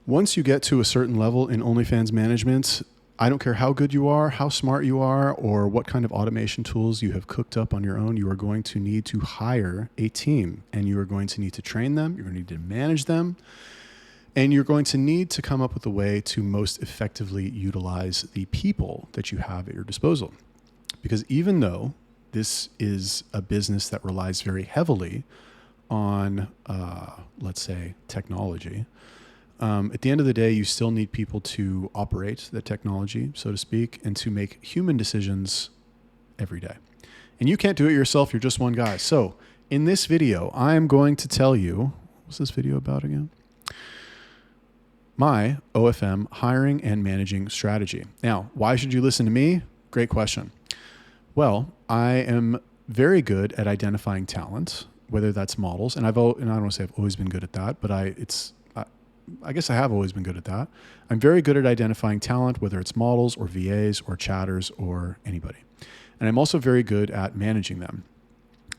Once you get to a certain level in OnlyFans management, I don't care how good you are, how smart you are, or what kind of automation tools you have cooked up on your own, you are going to need to hire a team, and you are going to need to train them. You're going to need to manage them, and you're going to need to come up with a way to most effectively utilize the people that you have at your disposal. Because even though this is a business that relies very heavily on, let's say, technology, at the end of the day, you still need people to operate the technology, so to speak, and to make human decisions every day. And you can't do it yourself. You're just one guy. So in this video, I'm going to tell you, what's this video about again? My OFM hiring and managing strategy. Now, why should you listen to me? Great question. Well, I am very good at identifying talent, whether that's models, and I don't want to say I've always been good at that, but I guess I have always been good at that. I'm very good at identifying talent, whether it's models or VAs or chatters or anybody. And I'm also very good at managing them.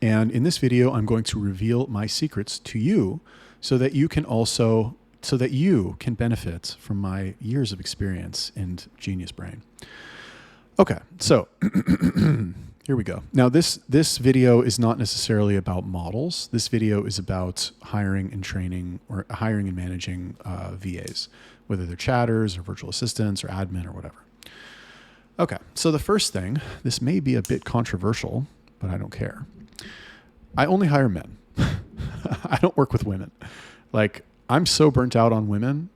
And in this video, I'm going to reveal my secrets to you so that you can benefit from my years of experience and genius brain. Okay, so here we go. Now, this video is not necessarily about models. This video is about hiring and training or hiring and managing VAs, whether they're chatters or virtual assistants or admin or whatever. Okay, so the first thing, this may be a bit controversial, but I don't care. I only hire men. I don't work with women. Like, I'm so burnt out on women.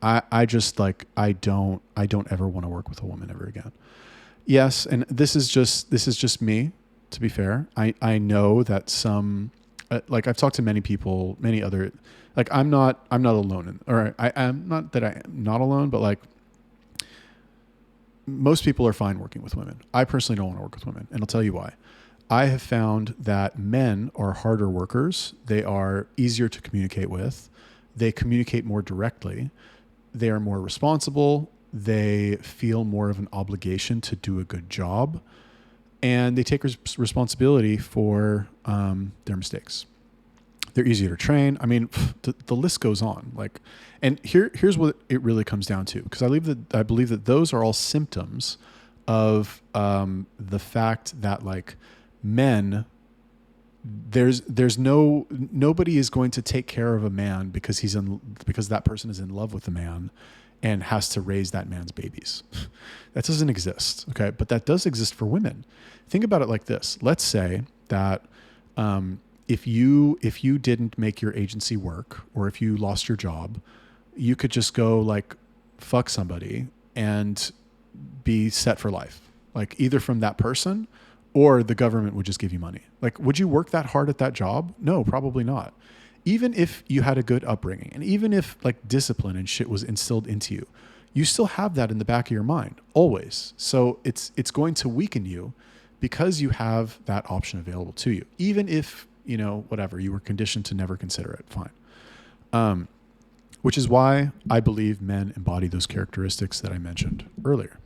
I don't ever want to work with a woman ever again. Yes, and this is just me, to be fair. I know that some, like I've talked to many people, many other, like I'm not alone, I'm not that I'm not alone, but like most people are fine working with women. I personally don't want to work with women, and I'll tell you why. I have found that men are harder workers. They are easier to communicate with. They communicate more directly. They are more responsible. They feel more of an obligation to do a good job, and they take responsibility for their mistakes. They're easier to train. I mean, the list goes on. Like, and here's what it really comes down to, because I believe that those are all symptoms of the fact that like men, nobody is going to take care of a man because that person is in love with the man and has to raise that man's babies. That doesn't exist, okay? But that does exist for women. Think about it like this. Let's say that if you didn't make your agency work, or if you lost your job, you could just go like fuck somebody and be set for life. Like either from that person or the government would just give you money. Like, would you work that hard at that job? No, probably not. Even if you had a good upbringing, and even if like discipline and shit was instilled into you, you still have that in the back of your mind always. So it's going to weaken you because you have that option available to you. Even if, whatever, you were conditioned to never consider it, fine. Which is why I believe men embody those characteristics that I mentioned earlier.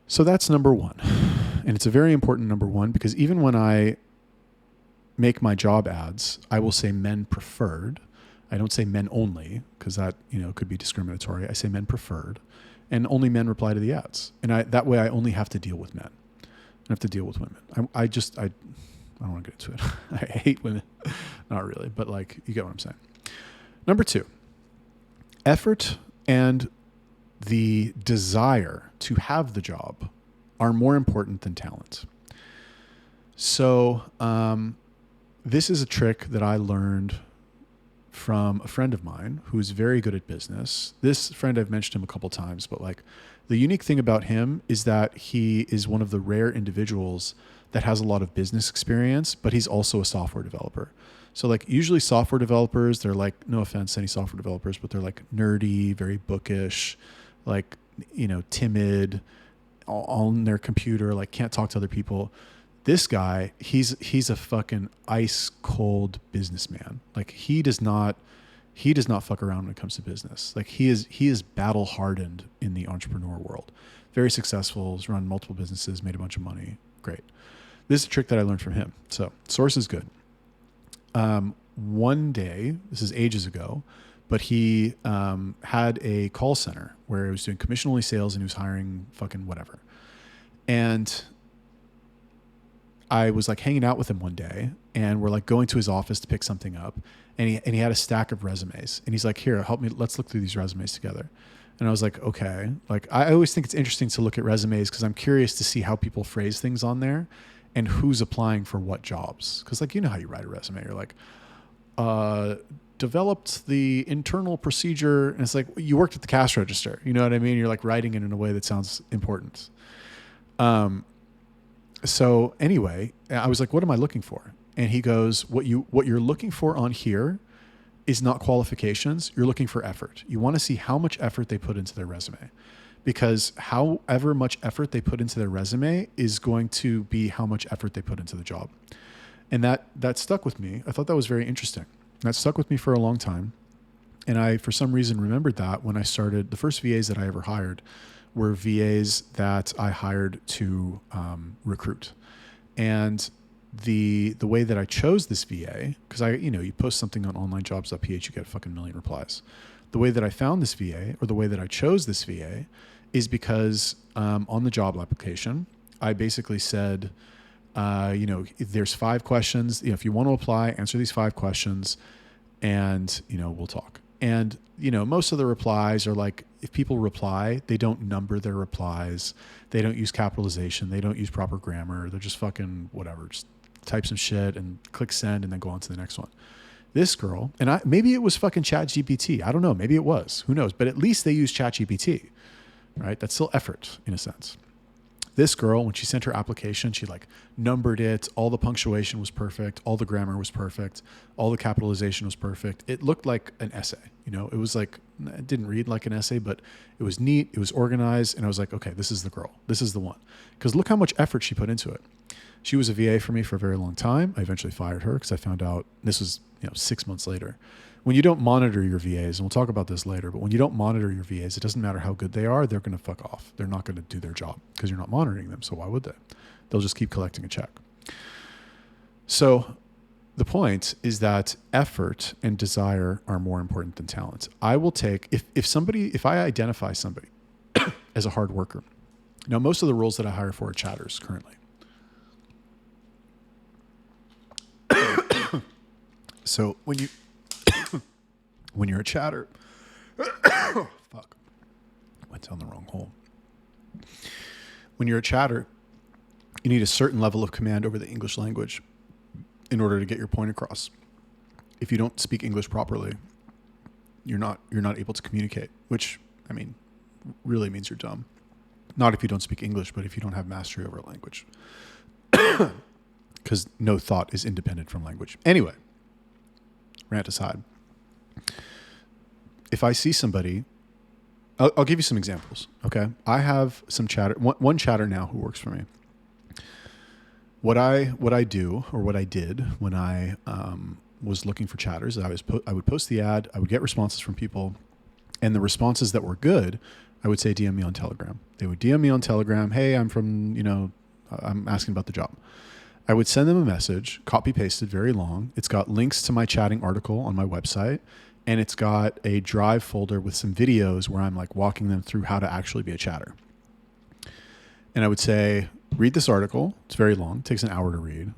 So that's number one. And it's a very important number one, because even when I make my job ads, I will say men preferred. I don't say men only, because that could be discriminatory. I say men preferred, and only men reply to the ads. And that way I only have to deal with men. I don't have to deal with women. I don't want to get into it. I hate women. Not really, but like, you get what I'm saying. Number two, effort and the desire to have the job are more important than talent. So, this is a trick that I learned from a friend of mine who's very good at business. This friend, I've mentioned him a couple times, but like the unique thing about him is that he is one of the rare individuals that has a lot of business experience, but he's also a software developer. So like usually software developers, they're like, no offense to any software developers, but they're like nerdy, very bookish, like, timid, on their computer, like can't talk to other people. This guy, he's a fucking ice cold businessman. Like he does not fuck around when it comes to business. Like he is battle hardened in the entrepreneur world. Very successful, has run multiple businesses, made a bunch of money. Great. This is a trick that I learned from him. So source is good. One day, this is ages ago, but he had a call center where he was doing commission only sales and he was hiring fucking whatever. And I was like hanging out with him one day and we're like going to his office to pick something up, and he had a stack of resumes and he's like, here, help me. Let's look through these resumes together. And I was like, okay. Like, I always think it's interesting to look at resumes because I'm curious to see how people phrase things on there and who's applying for what jobs. Cause like, you know how you write a resume, you're like, developed the internal procedure. And it's like, you worked at the cash register. You know what I mean? You're like writing it in a way that sounds important. So anyway, I was like, what am I looking for? And he goes, what you're looking for on here is not qualifications. You're looking for effort. You want to see how much effort they put into their resume, because however much effort they put into their resume is going to be how much effort they put into the job. And that stuck with me. I thought that was very interesting. That stuck with me for a long time. And I, for some reason, remembered that when I started, the first VAs that I ever hired were VAs that I hired to recruit. And the way that I chose this VA, because you post something on onlinejobs.ph, you get a fucking million replies. The way that I found this VA, or the way that I chose this VA, is because on the job application, I basically said, there's 5 questions. If you want to apply, answer these 5 questions, and we'll talk. And most of the replies are like, if people reply, they don't number their replies, they don't use capitalization, they don't use proper grammar, they're just fucking whatever, just type some shit and click send and then go on to the next one. This girl, and maybe it was fucking ChatGPT. I don't know. Maybe it was. Who knows? But at least they use ChatGPT, right? That's still effort in a sense. This girl, when she sent her application, she like numbered it. All the punctuation was perfect. All the grammar was perfect. All the capitalization was perfect. It looked like an essay. It was like, it didn't read like an essay, but it was neat. It was organized. And I was like, okay, this is the girl. This is the one. Because look how much effort she put into it. She was a VA for me for a very long time. I eventually fired her because I found out, this was 6 months later. When you don't monitor your VAs, and we'll talk about this later, but when you don't monitor your VAs, it doesn't matter how good they are, they're going to fuck off. They're not going to do their job because you're not monitoring them. So why would they? They'll just keep collecting a check. So the point is that effort and desire are more important than talent. I will take, if I identify somebody as a hard worker, now most of the roles that I hire for are chatters currently. So when you're a chatter, fuck, went down the wrong hole. When you're a chatter, you need a certain level of command over the English language in order to get your point across. If you don't speak English properly, you're not able to communicate, which really means you're dumb. Not if you don't speak English, but if you don't have mastery over a language. Because no thought is independent from language. Anyway, rant aside. If I see somebody, I'll give you some examples. Okay. I have some chatter, one chatter now who works for me. What I do, or what I did when I was looking for chatters, I would post the ad, I would get responses from people, and the responses that were good, I would say DM me on Telegram. They would DM me on Telegram. Hey, I'm from, I'm asking about the job. I would send them a message, copy pasted, very long. It's got links to my chatting article on my website, and it's got a Drive folder with some videos where I'm like walking them through how to actually be a chatter. And I would say, read this article. It's very long. It takes an hour to read.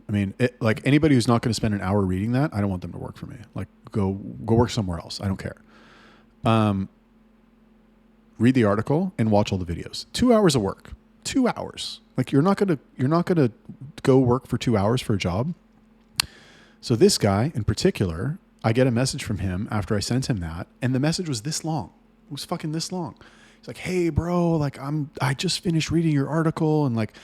Like anybody who's not going to spend an hour reading that, I don't want them to work for me. Like go work somewhere else. I don't care. Read the article and watch all the videos. 2 hours of work. 2 hours. Like you're not gonna go work for 2 hours for a job. So this guy in particular, I get a message from him after I sent him that, and the message was this long. It was fucking this long. He's like, hey bro, like I just finished reading your article, and like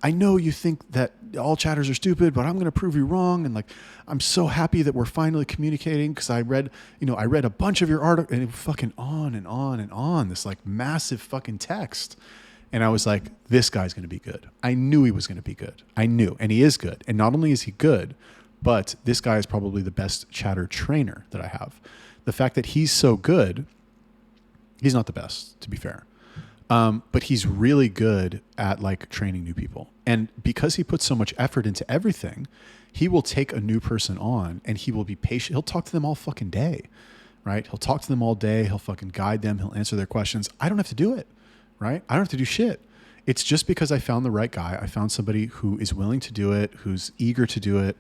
I know you think that all chatters are stupid, but I'm going to prove you wrong. And like, I'm so happy that we're finally communicating because I read a bunch of your article, and it was fucking on and on and on, this like massive fucking text. And I was like, this guy's going to be good. I knew he was going to be good. I knew, and he is good. And not only is he good, but this guy is probably the best chatter trainer that I have. The fact that he's so good, he's not the best, to be fair. But he's really good at like training new people. And because he puts so much effort into everything, he will take a new person on and he will be patient. He'll talk to them all fucking day. right? He'll talk to them all day. He'll fucking guide them. He'll answer their questions. I don't have to do it, right? I don't have to do shit. It's just because I found the right guy. I found somebody who is willing to do it, who's eager to do it,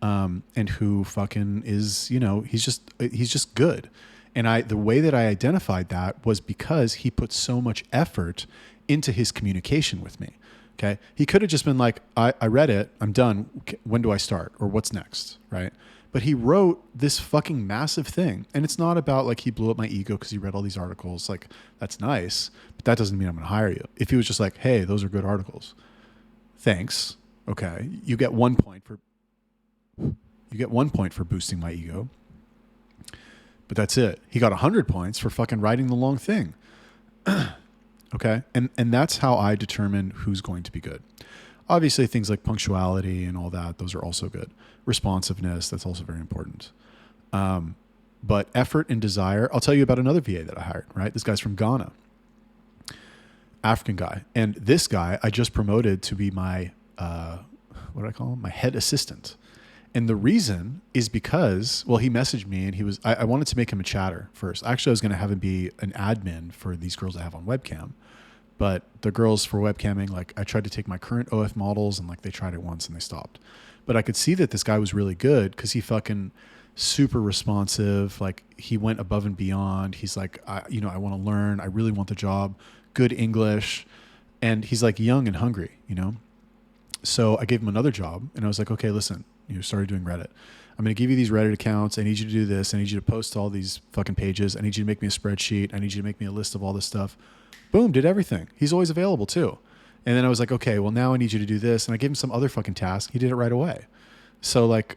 and who fucking is, he's just good. And the way that I identified that was because he put so much effort into his communication with me. Okay. He could have just been like, I read it. I'm done. When do I start? Or what's next? Right. But he wrote this fucking massive thing. And it's not about like he blew up my ego because he read all these articles. Like, that's nice, but that doesn't mean I'm going to hire you. If he was just like, hey, those are good articles. Thanks. Okay. You get 1 point for boosting my ego. But that's it. He got 100 points for fucking writing the long thing. Okay. And that's how I determine who's going to be good. Obviously things like punctuality and all that, those are also good. Responsiveness, that's also very important. But effort and desire, I'll tell you about another VA that I hired, right? This guy's from Ghana, African guy. And this guy, I just promoted to be my, what do I call him? My head assistant. And the reason is because, well, he messaged me and I wanted to make him a chatter first. Actually, I was going to have him be an admin for these girls I have on webcam. But the girls for webcamming, like I tried to take my current OF models and like they tried it once and they stopped. But I could see that this guy was really good because he fucking super responsive. Like he went above and beyond. He's like, I want to learn. I really want the job. Good English. And he's like young and hungry, So I gave him another job and I was like, okay, listen. Started doing Reddit. I'm going to give you these Reddit accounts. I need you to do this. I need you to post all these fucking pages. I need you to make me a spreadsheet. I need you to make me a list of all this stuff. Boom, did everything. He's always available too. And then I was like, okay, well now I need you to do this. And I gave him some other fucking task. He did it right away. So like,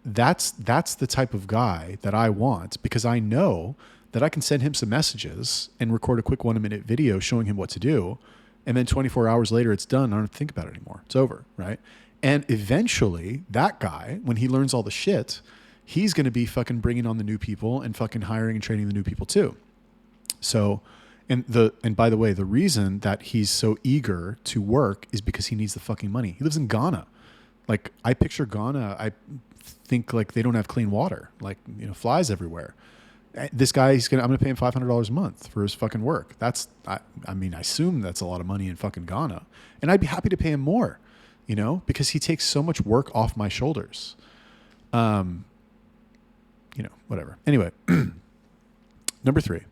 that's the type of guy that I want because I know that I can send him some messages and record a quick 1-minute video showing him what to do. And then 24 hours later, it's done. I don't have to think about it anymore. It's over, right? And eventually that guy, when he learns all the shit, he's going to be fucking bringing on the new people and fucking hiring and training the new people too. So, and by the way, the reason that he's so eager to work is because he needs the fucking money. He lives in Ghana. Like I picture Ghana, I think like they don't have clean water, like, flies everywhere. This guy, I'm going to pay him $500 a month for his fucking work. I assume that's a lot of money in fucking Ghana. And I'd be happy to pay him more. Because he takes so much work off my shoulders. Whatever. Anyway, number 3.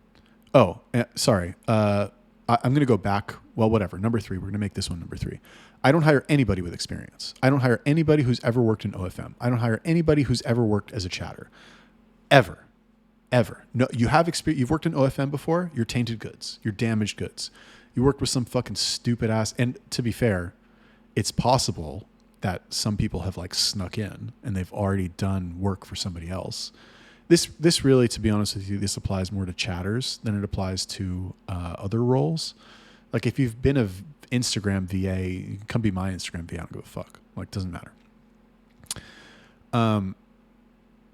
Oh, sorry. I'm going to go back. Well, whatever. Number 3. We're going to make this one number 3. I don't hire anybody with experience. I don't hire anybody who's ever worked in OFM. I don't hire anybody who's ever worked as a chatter. Ever. No, you have experience. You've worked in OFM before. You're tainted goods. You're damaged goods. You worked with some fucking stupid ass. And to be fair, it's possible that some people have like snuck in and they've already done work for somebody else. This really, to be honest with you, this applies more to chatters than it applies to other roles. Like if you've been a Instagram VA, you can come be my Instagram VA. I don't give a fuck. Like, doesn't matter.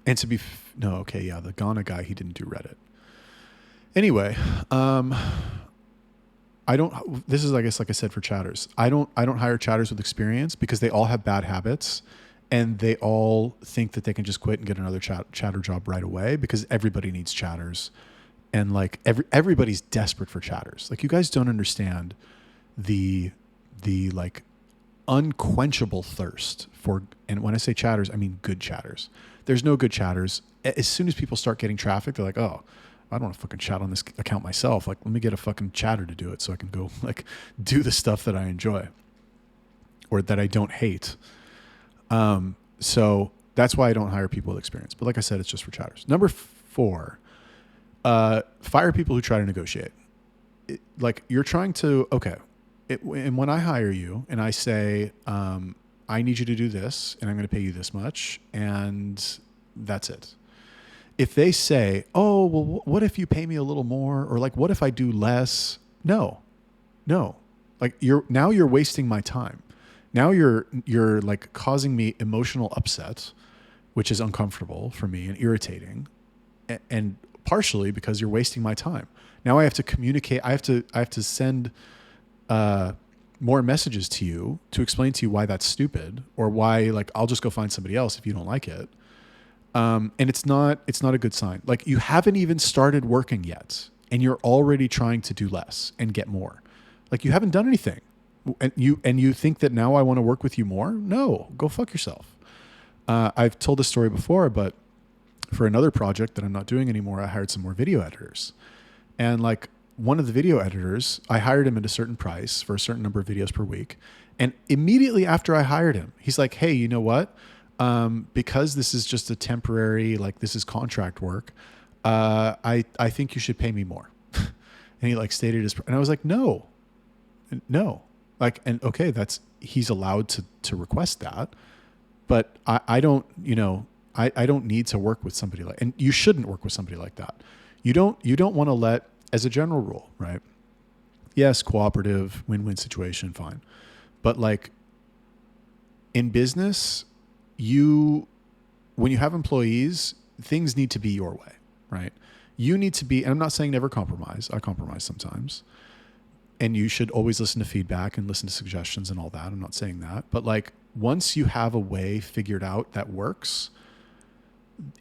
And to be, the Ghana guy, he didn't do Reddit. Anyway, this is, I guess, like I said, for chatters. I don't hire chatters with experience because they all have bad habits and they all think that they can just quit and get another chatter job right away because everybody needs chatters. And like everybody's desperate for chatters. Like you guys don't understand the like unquenchable thirst for, and when I say chatters, I mean good chatters. There's no good chatters. As soon as people start getting traffic, they're like, oh, I don't want to fucking chat on this account myself. Like, let me get a fucking chatter to do it so I can go like do the stuff that I enjoy or that I don't hate. So that's why I don't hire people with experience. But like I said, it's just for chatters. Number 4, fire people who try to negotiate. Like you're trying to, and when I hire you and I say, I need you to do this and I'm going to pay you this much and that's it. If they say, oh, well, what if you pay me a little more? Or like, what if I do less? No. Like you're wasting my time. Now you're like causing me emotional upset, which is uncomfortable for me and irritating. And partially because you're wasting my time. Now I have to communicate. I have to send, more messages to you to explain to you why that's stupid or why like I'll just go find somebody else if you don't like it. And it's not a good sign. Like, you haven't even started working yet and you're already trying to do less and get more. Like, you haven't done anything. And you think that now I want to work with you more? No, go fuck yourself. I've told this story before, but for another project that I'm not doing anymore, I hired some more video editors. And like, one of the video editors, I hired him at a certain price for a certain number of videos per week. And immediately after I hired him, he's like, hey, you know what? Because this is just a temporary, like, this is contract work. I think you should pay me more. And he like stated his, and I was like, no, like, and okay, he's allowed to request that, but I don't, I don't need to work with somebody like, and you shouldn't work with somebody like that. You don't want to let, as a general rule, right? Yes, cooperative, win-win situation, fine. But like, in business, when you have employees, things need to be your way, right? You need to be, and I'm not saying never compromise. I compromise sometimes. And you should always listen to feedback and listen to suggestions and all that. I'm not saying that. But like, once you have a way figured out that works,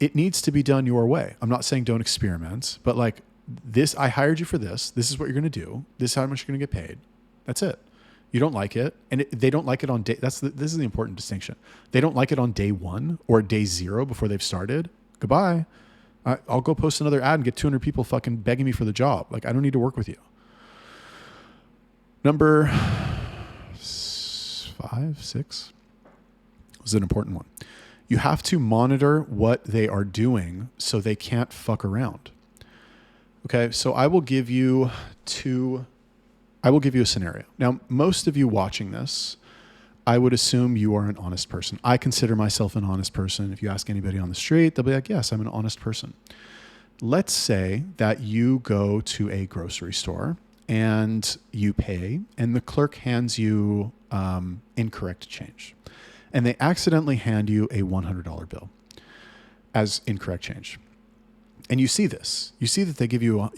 it needs to be done your way. I'm not saying don't experiment, but like, this, I hired you for this. This is what you're going to do. This is how much you're going to get paid. That's it. You don't like it. And they don't like it on day. This is the important distinction. They don't like it on day 1 or day 0 before they've started. Goodbye. I'll go post another ad and get 200 people fucking begging me for the job. Like, I don't need to work with you. Number 5, 6 was an important one. You have to monitor what they are doing so they can't fuck around. Okay, so I will give you a scenario. Now, most of you watching this, I would assume you are an honest person. I consider myself an honest person. If you ask anybody on the street, they'll be like, yes, I'm an honest person. Let's say that you go to a grocery store and you pay, and the clerk hands you incorrect change. And they accidentally hand you a $100 bill as incorrect change. And you see this. You see that they give you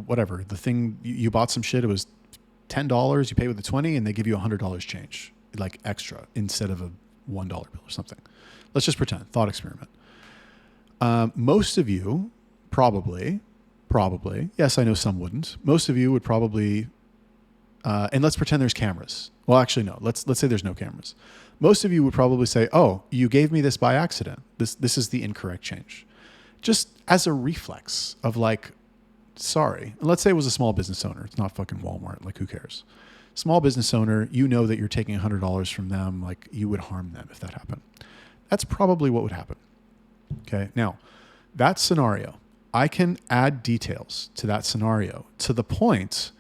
whatever, the thing, you bought some shit, it was $10, you pay with the 20, and they give you $100 change, like extra, instead of a $1 bill or something. Let's just pretend, thought experiment. Most of you probably, yes, I know some wouldn't. Most of you would probably, and let's pretend there's cameras. Well, actually, no, let's say there's no cameras. Most of you would probably say, oh, you gave me this by accident. This is the incorrect change. Just as a reflex of like, sorry. And let's say it was a small business owner. It's not fucking Walmart. Like, who cares? Small business owner, you know that you're taking $100 from them. Like, you would harm them if that happened. That's probably what would happen. Okay. Now, that scenario, I can add details to that scenario to the point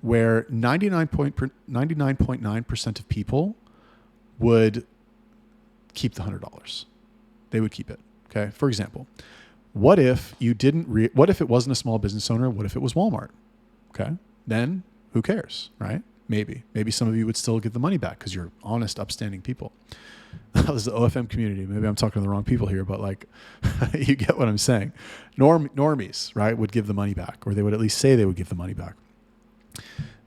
where 99.9% of people would keep the $100. They would keep it. Okay. For example, what if you didn't, what if it wasn't a small business owner? What if it was Walmart? Okay. Then who cares, right? Maybe some of you would still get the money back because you're honest, upstanding people. This is the OFM community. Maybe I'm talking to the wrong people here, but like, you get what I'm saying. Normies, right, would give the money back, or they would at least say they would give the money back.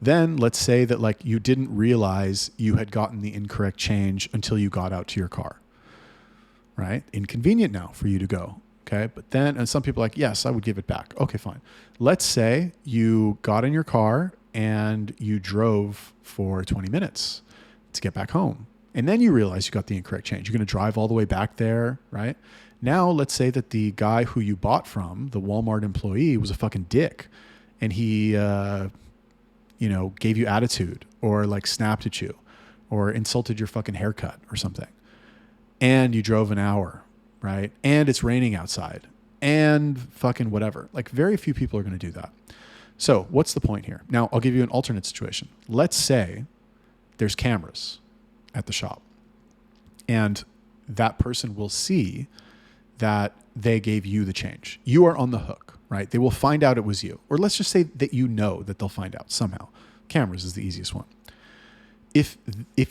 Then let's say that like you didn't realize you had gotten the incorrect change until you got out to your car, right? Inconvenient now for you to go. Okay. But then, and some people are like, yes, I would give it back. Okay, fine. Let's say you got in your car and you drove for 20 minutes to get back home. And then you realize you got the incorrect change. You're going to drive all the way back there, right? Now, let's say that the guy who you bought from, the Walmart employee, was a fucking dick. And he, gave you attitude, or like snapped at you, or insulted your fucking haircut or something. And you drove an hour, right? And it's raining outside and fucking whatever. Like, very few people are going to do that. So what's the point here? Now, I'll give you an alternate situation. Let's say there's cameras at the shop and that person will see that they gave you the change. You are on the hook, right? They will find out it was you. Or let's just say that you know that they'll find out somehow. Cameras is the easiest one. If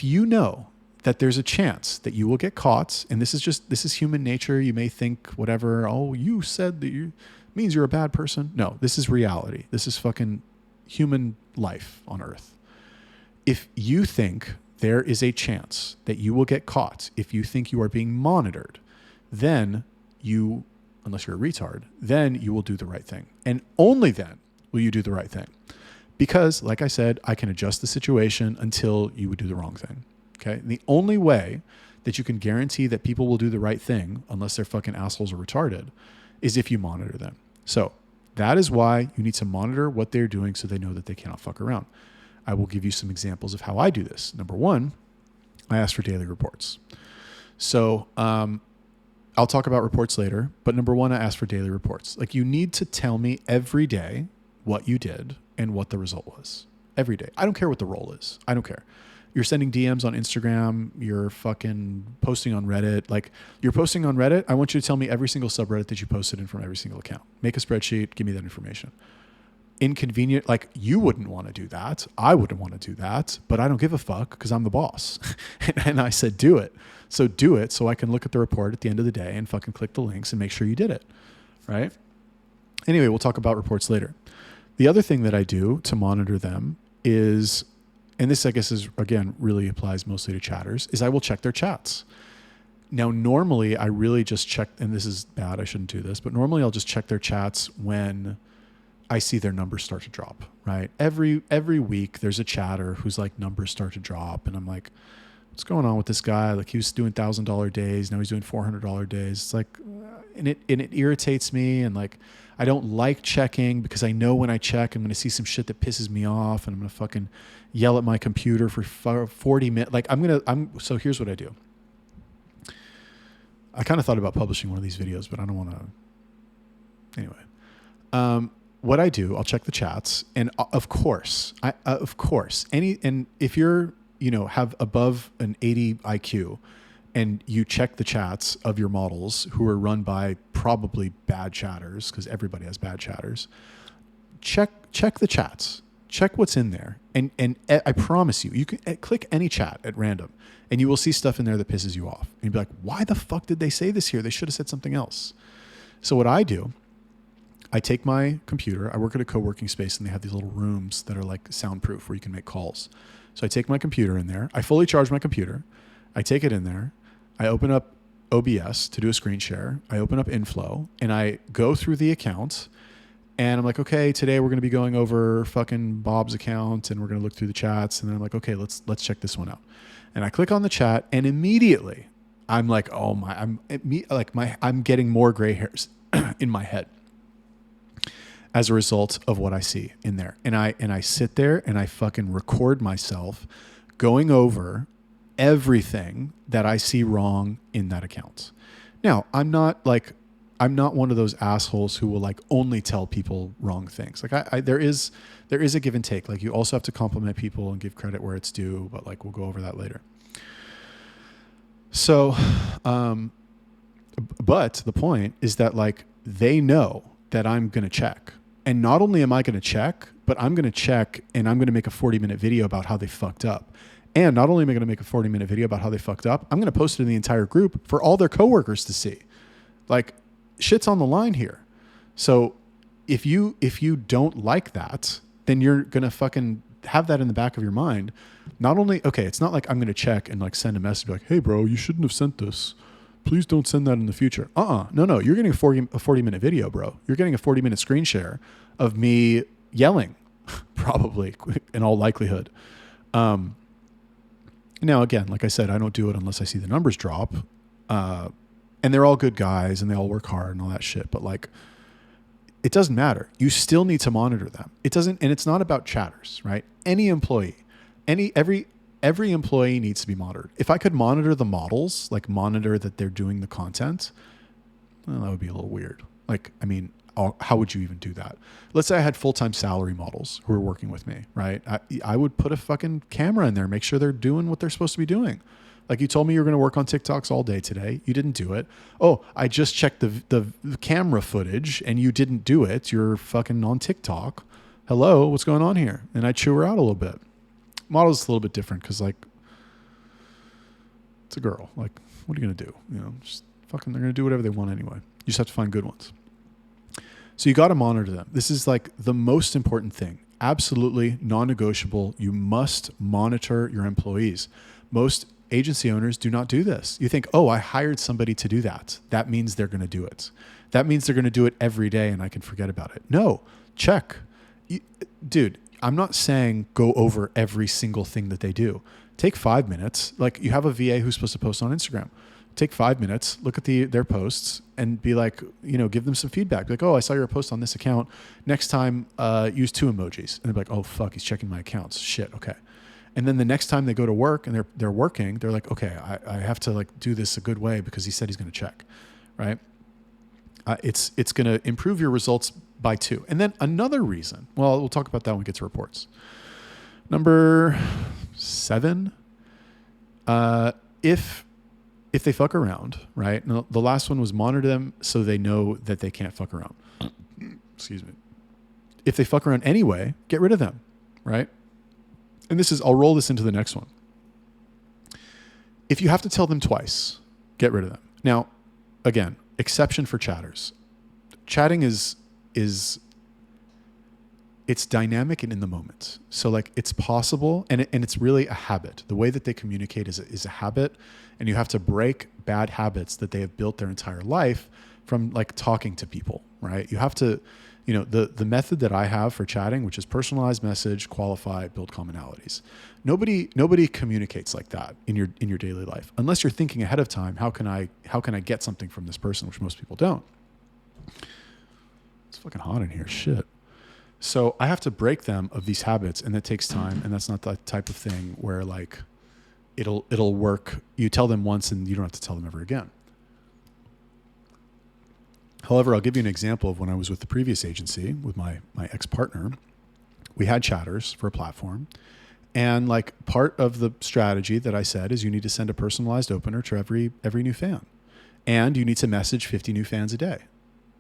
you know that there's a chance that you will get caught, and this is human nature. You may think whatever, oh, you said that you means you're a bad person. No, this is reality. This is fucking human life on Earth. If you think there is a chance that you will get caught, if you think you are being monitored, then unless you're a retard, then you will do the right thing. And only then will you do the right thing. Because, like I said, I can adjust the situation until you would do the wrong thing. Okay. And the only way that you can guarantee that people will do the right thing, unless they're fucking assholes or retarded, is if you monitor them. So that is why you need to monitor what they're doing so they know that they cannot fuck around. I will give you some examples of how I do this. Number one, I ask for daily reports. So I'll talk about reports later, but number one, I ask for daily reports. Like, you need to tell me every day what you did and what the result was. Every day. I don't care what the role is. I don't care. You're sending DMs on Instagram. You're fucking posting on Reddit. Like, you're posting on Reddit. I want you to tell me every single subreddit that you posted in from every single account. Make a spreadsheet. Give me that information. Inconvenient. Like, you wouldn't want to do that. I wouldn't want to do that, but I don't give a fuck because I'm the boss. And I said, do it. So do it so I can look at the report at the end of the day and fucking click the links and make sure you did it. Right? Anyway, we'll talk about reports later. The other thing that I do to monitor them is, and this I guess is, again, really applies mostly to chatters, is I will check their chats. Now, normally I really just check, and this is bad, I shouldn't do this, but normally I'll just check their chats when I see their numbers start to drop, right? Every week there's a chatter whose like numbers start to drop, and I'm like, what's going on with this guy? Like, he was doing $1,000 days, now he's doing $400 days. It's like, and it irritates me, and like, I don't like checking because I know when I check, I'm going to see some shit that pisses me off, and I'm going to fucking yell at my computer for 40 minutes. Like, so here's what I do. I kind of thought about publishing one of these videos, but I don't want to. Anyway, what I do, I'll check the chats, and of course, and if you're, have above an 80 IQ, and you check the chats of your models who are run by probably bad chatters, because everybody has bad chatters, check the chats, check what's in there. And I promise you can click any chat at random and you will see stuff in there that pisses you off. And you'll be like, why the fuck did they say this here? They should have said something else. So what I do, I take my computer, I work at a co-working space, and they have these little rooms that are like soundproof where you can make calls. So I take my computer in there, I fully charge my computer, I take it in there, I open up OBS to do a screen share. I open up Inflow and I go through the account, and I'm like, okay, today we're going to be going over fucking Bob's account, and we're going to look through the chats. And then I'm like, okay, let's check this one out. And I click on the chat, and immediately I'm like, oh my, I'm getting more gray hairs in my head as a result of what I see in there. And I sit there and I fucking record myself going over everything that I see wrong in that account. Now, I'm not one of those assholes who will like only tell people wrong things. Like there is a give and take. Like, you also have to compliment people and give credit where it's due, but like, we'll go over that later. So, but the point is that like, they know that I'm going to check. And not only am I going to check, but I'm going to check and I'm going to make a 40-minute video about how they fucked up. And not only am I going to make a 40-minute video about how they fucked up, I'm going to post it in the entire group for all their coworkers to see. Like, shit's on the line here. So if you don't like that, then you're going to fucking have that in the back of your mind. Not only, okay, it's not like I'm going to check and like send a message like, hey bro, you shouldn't have sent this. Please don't send that in the future. No, you're getting a 40-minute video, bro. You're getting a 40-minute screen share of me yelling, probably, in all likelihood. Now, again, like I said, I don't do it unless I see the numbers drop. And they're all good guys and they all work hard and all that shit. But like, it doesn't matter. You still need to monitor them. And it's not about chatters, right? Any employee, every employee needs to be monitored. If I could monitor the models, like monitor that they're doing the content, well, that would be a little weird. Like, I mean, how would you even do that? Let's say I had full-time salary models who are working with me, right? I would put a fucking camera in there, make sure they're doing what they're supposed to be doing. Like, you told me you were going to work on TikToks all day today. You didn't do it. Oh, I just checked the camera footage and you didn't do it. You're fucking on TikTok. Hello, what's going on here? And I chew her out a little bit. Model's a little bit different because, like, it's a girl. Like, what are you going to do? Just fucking, they're going to do whatever they want anyway. You just have to find good ones. So you got to monitor them. This is like the most important thing. Absolutely non-negotiable. You must monitor your employees. Most agency owners do not do this. You think, oh, I hired somebody to do that. That means they're going to do it. That means they're going to do it every day and I can forget about it. No, check. Dude, I'm not saying go over every single thing that they do. Take 5 minutes. Like you have a VA who's supposed to post on Instagram. Take 5 minutes, look at their posts and be like, give them some feedback. Be like, oh, I saw your post on this account. Next time, use 2 emojis. And they're like, oh, fuck, he's checking my accounts. Shit, okay. And then the next time they go to work and they're working, they're like, okay, I have to like do this a good way because he said he's going to check, right? It's going to improve your results by 2. And then another reason, well, we'll talk about that when we get to reports. Number 7, if they fuck around, right? Now, the last one was monitor them so they know that they can't fuck around. Excuse me. If they fuck around anyway, get rid of them, right? And I'll roll this into the next one. If you have to tell them twice, get rid of them. Now, again, exception for chatters. Chatting is it's dynamic and in the moment. So like it's possible and it's really a habit. The way that they communicate is a habit, and you have to break bad habits that they have built their entire life from like talking to people, right? You have to, the method that I have for chatting, which is personalized message, qualify, build commonalities. Nobody communicates like that in your daily life unless you're thinking ahead of time. How can I get something from this person, which most people don't. It's fucking hot in here. Shit. So I have to break them of these habits, and that takes time. And that's not the type of thing where like it'll work. You tell them once and you don't have to tell them ever again. However, I'll give you an example of when I was with the previous agency with my ex-partner. We had chatters for a platform. And like part of the strategy that I said is you need to send a personalized opener to every new fan. And you need to message 50 new fans a day.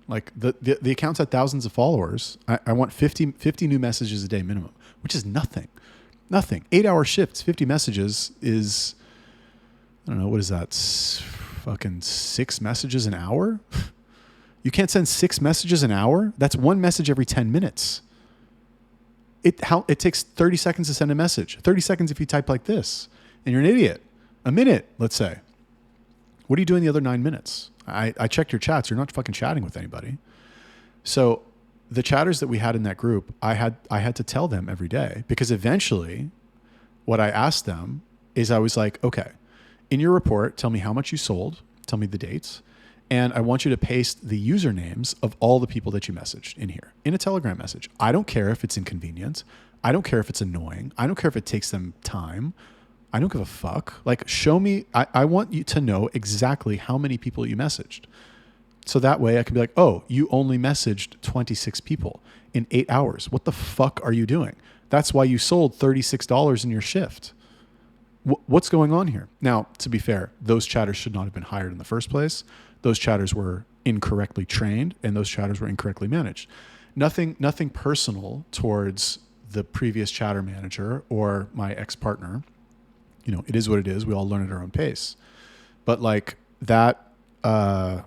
Like the account's at thousands of followers. I want 50 new messages a day minimum, which is nothing. 8-hour shifts, 50 messages is, I don't know, what is that? Fucking 6 messages an hour? You can't send 6 messages an hour? That's 1 message every 10 minutes. It takes 30 seconds to send a message. 30 seconds if you type like this. And you're an idiot. A minute, let's say. What are you doing the other 9 minutes? I checked your chats. You're not fucking chatting with anybody. So the chatters that we had in that group, I had to tell them every day, because eventually what I asked them is I was like, okay, in your report, tell me how much you sold, tell me the dates, and I want you to paste the usernames of all the people that you messaged in here in a Telegram message. I don't care if it's inconvenient. I don't care if it's annoying. I don't care if it takes them time. I don't give a fuck. Like, show me. I want you to know exactly how many people you messaged. So that way I can be like, oh, you only messaged 26 people in 8 hours. What the fuck are you doing? That's why you sold $36 in your shift. What's going on here? Now, to be fair, those chatters should not have been hired in the first place. Those chatters were incorrectly trained and those chatters were incorrectly managed. Nothing personal towards the previous chatter manager or my ex-partner. It is what it is. We all learn at our own pace. But like that, that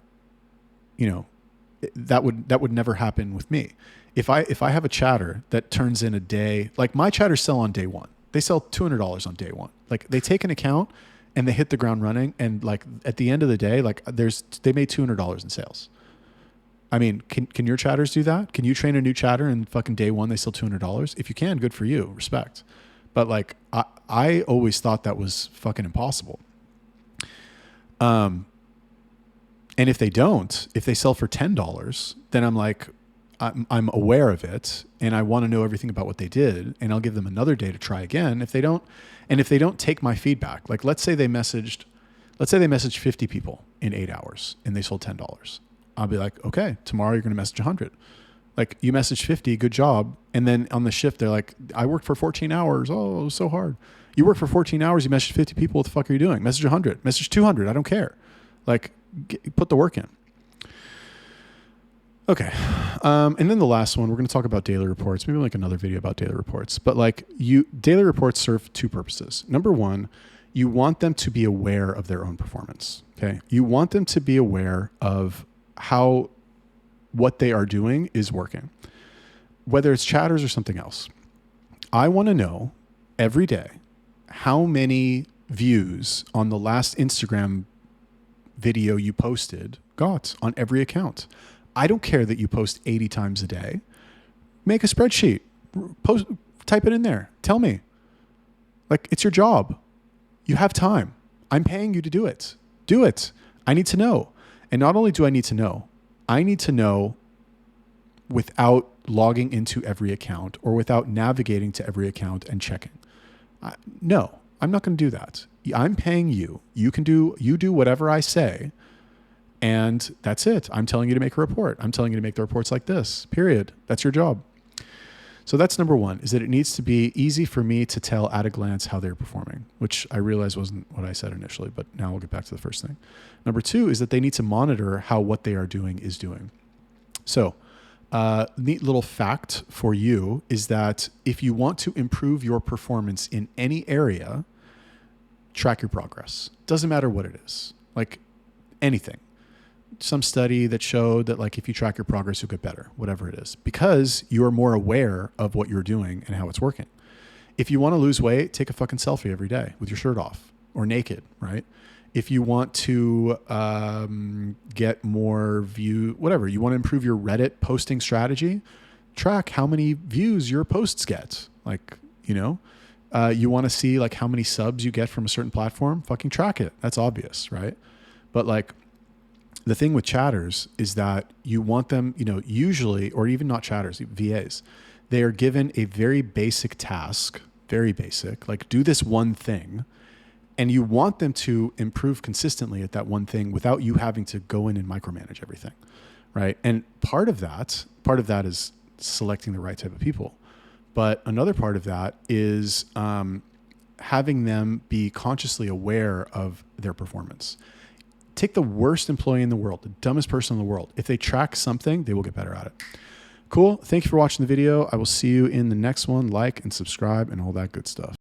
would never happen with me. If I have a chatter that turns in a day, like my chatters sell on day one. They sell $200 on day one. Like they take an account and they hit the ground running. And like at the end of the day, like they made $200 in sales. I mean, can your chatters do that? Can you train a new chatter and fucking day one they sell $200? If you can, good for you. Respect. But like I always thought that was fucking impossible. And if they sell for $10, then I'm like, I'm aware of it and I want to know everything about what they did, and I'll give them another day to try again. If they don't take my feedback, like let's say they messaged 50 people in 8 hours and they sold $10. I'll be like, okay, tomorrow you're going to message 100. Like you messaged 50, good job. And then on the shift, they're like, I worked for 14 hours. Oh, it was so hard. You worked for 14 hours. You messaged 50 people. What the fuck are you doing? Message 100, message 200. I don't care. Like put the work in. Okay. And then the last one, we're going to talk about daily reports, maybe like another video about daily reports, but like daily reports serve 2 purposes. Number 1, you want them to be aware of their own performance. Okay. You want them to be aware of how what they are doing is working, whether it's chatters or something else. I want to know every day how many views on the last Instagram video you posted got on every account. I don't care that you post 80 times a day. Make a spreadsheet, post, type it in there. Tell me. Like, it's your job. You have time. I'm paying you to do it. Do it. I need to know. And not only do I need to know without logging into every account or without navigating to every account and checking. No, I'm not going to do that. I'm paying you. You do whatever I say. And that's it. I'm telling you to make a report. I'm telling you to make the reports like this, period. That's your job. So that's number one, is that it needs to be easy for me to tell at a glance how they're performing, which I realized wasn't what I said initially, but now we'll get back to the first thing. Number two is that they need to monitor how what they are doing is doing. So neat little fact for you is that if you want to improve your performance in any area, track your progress. Doesn't matter what it is, like anything. Some study that showed that like if you track your progress, you'll get better, whatever it is, because you are more aware of what you're doing and how it's working. If you want to lose weight, take a fucking selfie every day with your shirt off or naked, right? If you want to get more view, whatever, you want to improve your Reddit posting strategy, track how many views your posts get. Like, you want to see like how many subs you get from a certain platform, fucking track it. That's obvious, right? But like, the thing with chatters is that you want them, usually, or even not chatters, VAs, they are given a very basic task, very basic, like do this one thing. And you want them to improve consistently at that one thing without you having to go in and micromanage everything, right? And part of that is selecting the right type of people. But another part of that is having them be consciously aware of their performance. Take the worst employee in the world, the dumbest person in the world. If they track something, they will get better at it. Cool. Thank you for watching the video. I will see you in the next one. Like and subscribe and all that good stuff.